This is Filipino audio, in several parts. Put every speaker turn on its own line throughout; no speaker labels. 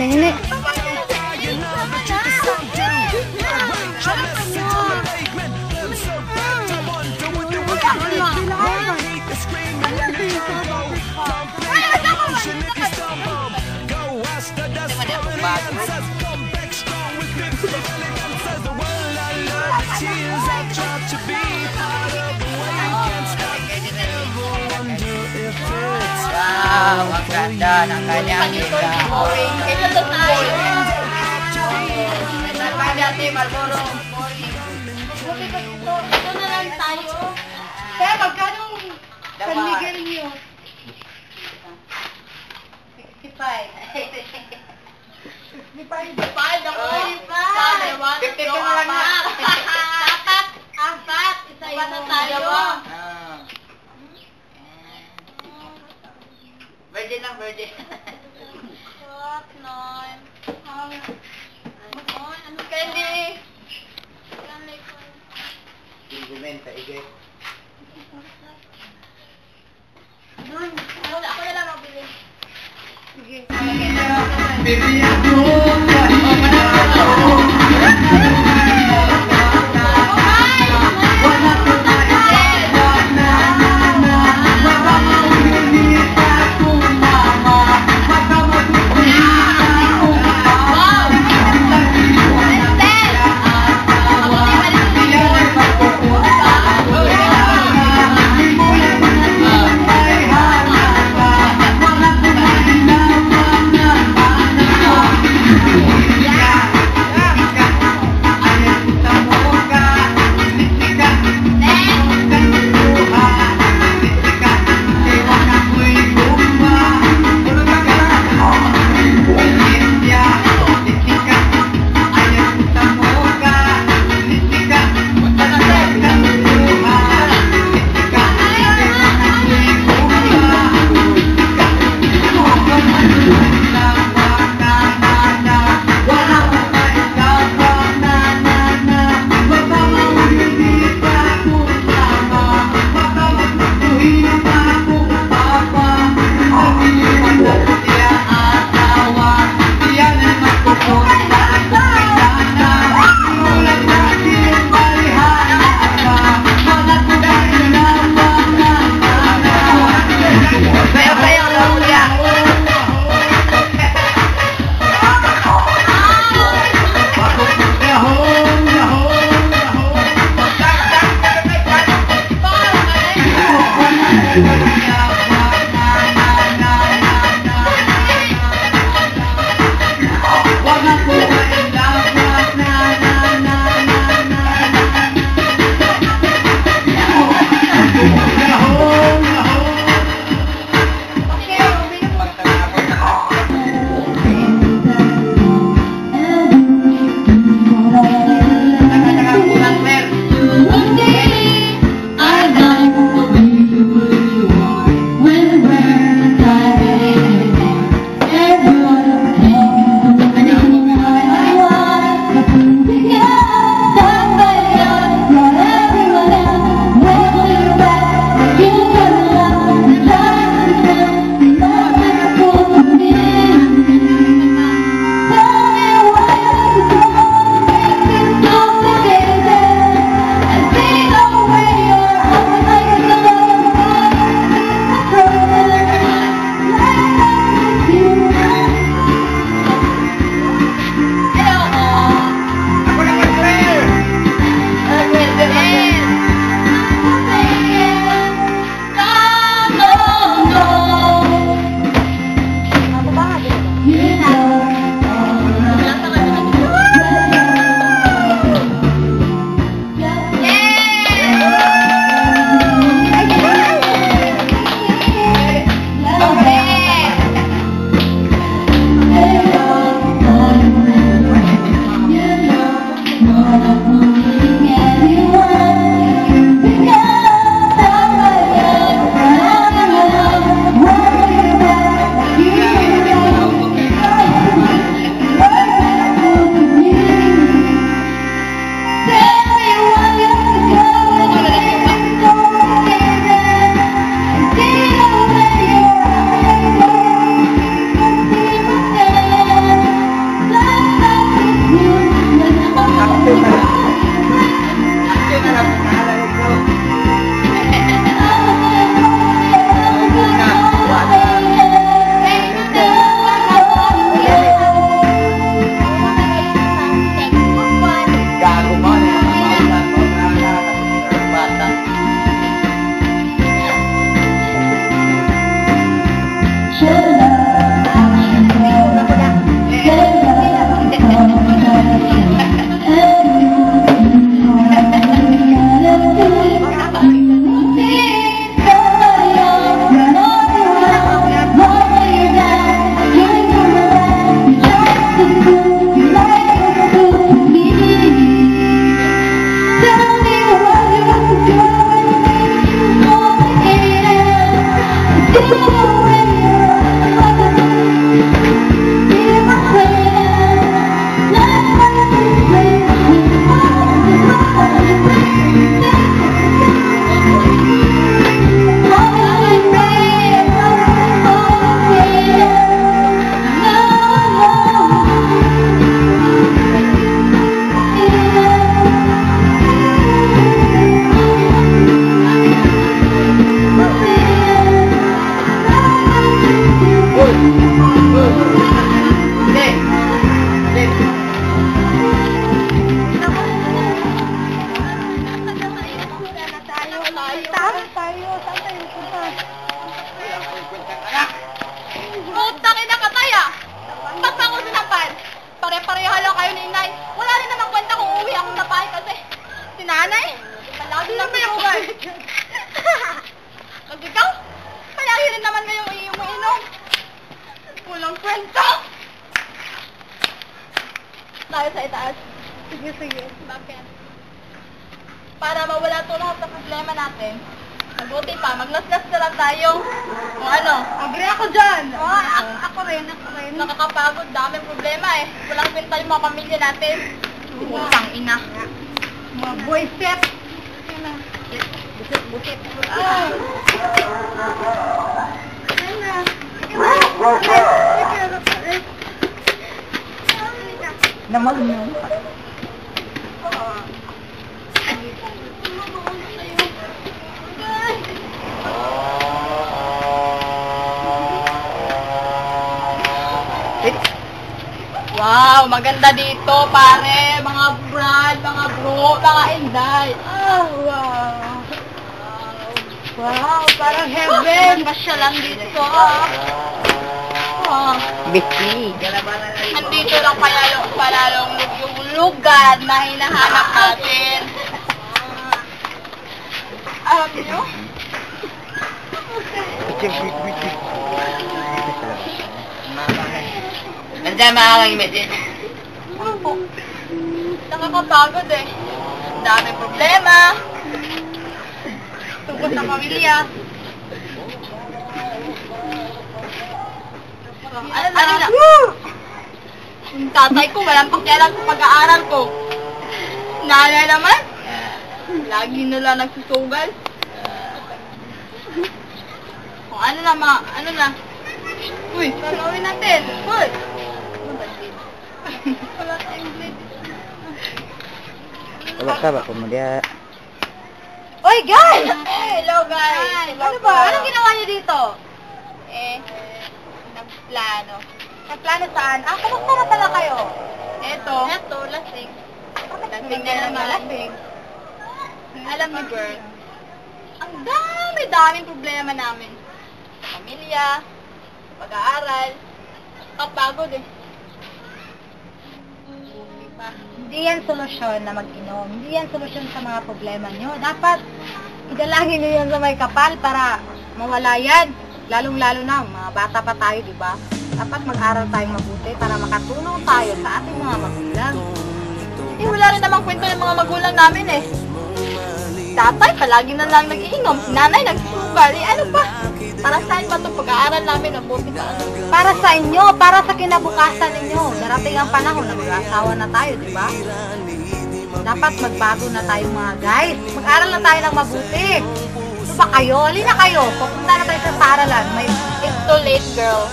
Hini.
Wow, ang ganda ng kanyang ikaw.
Ito to tayo. Ito na lang tayo. Kaya magkano kanigil niyo? 65. 65 ako. 50 ka na lang. Dapat, apat. Isa yun tayo.
Virgin lang, virgin.
What? Nine. Ano candy?
Gumenta, igay.
Ako na lang mabili. Sige. Sige, sige. Bakit? Para mawala ito lahat sa problema natin, mabuti pa, maglaslas na lang tayo. O ano? Agree ako dyan. Oo, ako rin. Nakakapagod, daming problema eh. Walang pinta yung mga pamilya natin. Utang ina. Mga boy step. Busit.
Namag mo.
Wow, maganda dito, pare. Mga brad, mga bro, mga inday. Wow. Wow, parang heaven. Masya lang dito,
Biti.
Nandito lang palalong yung lugar na hinahanap natin. Alam niyo?
Nandiyan makakang imagine.
Nakakapagod eh. Dami problema. Tungkol sa pamilya. Ano na? Yung tatay ko, walang pakialam sa pag-aaral ko. Nanay naman, lagi nila nagsusugal. Kung ano na. Uy, panawin natin. Uy. Wala tayong blade.
Wala ka ba kung mga...
Oy, guys! Hello, guys! Ano ba? Anong ginawa niyo dito? Nagplano. Nagplano saan? Kumusta na pala kayo? Eto, lasing. Lasing na naman. Lasing. Alam niyo, girl, ang daming problema namin. Sa pamilya, sa pag-aaral, kapagod eh.
Hindi yan solusyon na mag-inom. Hindi yan solusyon sa mga problema nyo. Dapat idalangin nyo yan sa may kapal para mawala yan. Lalong-lalo na, mga bata pa tayo, di ba? Dapat mag-aral tayong mabuti para makatulong tayo sa ating mga magulang.
Wala rin namang kwento ng mga magulang namin eh. Tatay, palagi na lang nag-iinom. Si nanay, nagsusugal. Ano pa? Para saan ba itong pag-aaral namin? Mabuti pa ano?
Para sa inyo, para sa kinabukasan ninyo. Darating ang panahon na mag-asawa na tayo, di ba? Dapat magbago na tayo mga guys. Mag-aral na tayo ng mabuti. Ano ba kayo? Halina kayo. Pupunta na tayo sa paaralan. May...
It's too late, girl.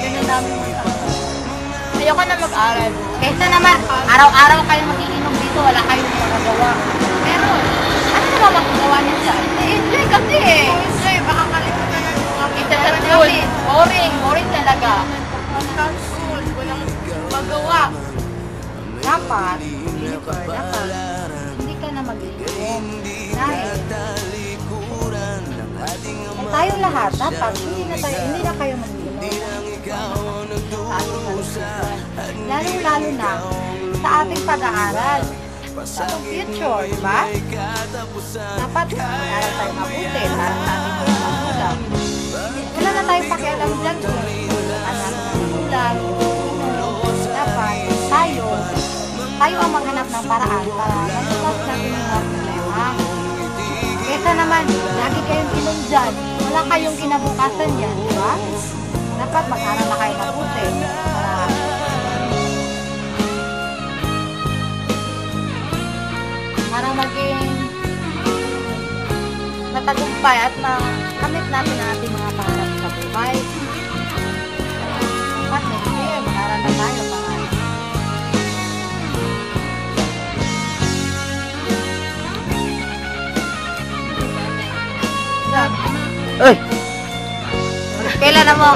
Ganyan namin ayoko na mag-aral.
Kaysa naman, araw-araw kayo mag-iinom dito, wala kayong magagawa. Pero, ano naman magagawa niyo dyan?
Enjoy kasi eh. Enjoy, baka kalimutan na yung mga kita sa school. Boring talaga. Sa school, walang magawa.
Dapat, hindi ka na mag-iinom. Dahil, tayong lahat, dapat, hindi na kayo mag-iinom. Lalo-lalo na sa ating pag-aaral. Sa ating future, di ba? Dapat mag-aaral tayo mabuti para sa ating mga magulang. Wala na tayong pakialam dyan kung anak ng magulang. Dapat tayo ang maghanap ng paraan para malutas natin yung mga problema. Kesa naman, lagi kayong inom dyan, wala kayong kinabukasan dyan, di ba? Dapat mag-aral na kayo mabuti para maging matagumpay at makamit natin ang ating mga pangarap sa buhay. Dapat mag-aral na tayo para
Uy!
kailan na mo?